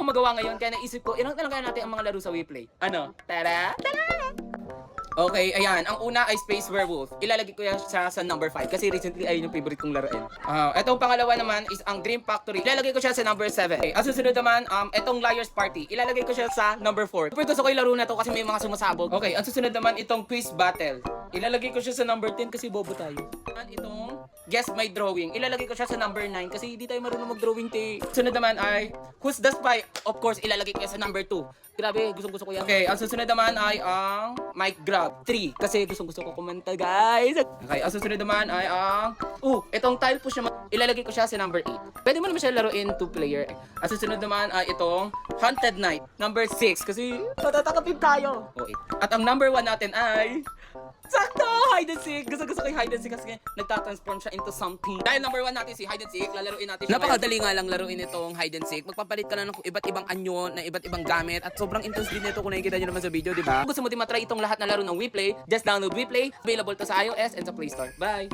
akong magawa ngayon, kaya naisip ko, ilang na lang kaya natin ang mga laro sa WePlay. Ano? Tara! Tara! Okay, ayan. Ang una ay Space Werewolf. Ilalagay ko yan siya sa number 5 kasi recently ayun yung favorite kong laruin. Etong pangalawa naman is ang Dream Factory. Ilalagay ko siya sa number 7. Okay, ang susunod naman, etong Liar's Party. Ilalagay ko siya sa number 4. Super gusto ko yung laro na to kasi may mga sumasabog. Okay, ang susunod naman itong Quiz Battle. Ilalagay ko siya sa number 10 kasi bobo tayo. Itong Guess My Drawing. Ilalagay ko siya sa number 9 kasi hindi tayo marunong mag-drawing, te. Sunod naman ay Who's the Spy? Of course, ilalagay ko yan sa number 2. Grabe, gustong-gusto ko yan. Okay, ang susunod naman ay ang Mic Grab 3 kasi gustong-gusto ko kumanta, guys. Okay, ang susunod naman ay ang itong Tile Push naman. Ilalagay ko siya sa number 8. Pwede mo naman siya laruin 2-player. Ang susunod naman ay itong Haunted Night number 6 kasi matatakapin tayo. Okay. At ang number 1 natin ay sakto! Hide and Seek! Gusto ko yung Hide and Seek kasi nagtatransform siya into something. Dahil number 1 natin si Hide and Seek, lalaruin natin siya. Napakadali nga lang laruin itong Hide and Seek. Magpapalit ka na ng iba't ibang anyo, na iba't ibang gamit. At sobrang intense din ito kung nakikita nyo naman sa video, di ba? Kung gusto mo din matry itong lahat na laro ng WePlay, just download WePlay. Available to sa iOS and sa Play Store. Bye!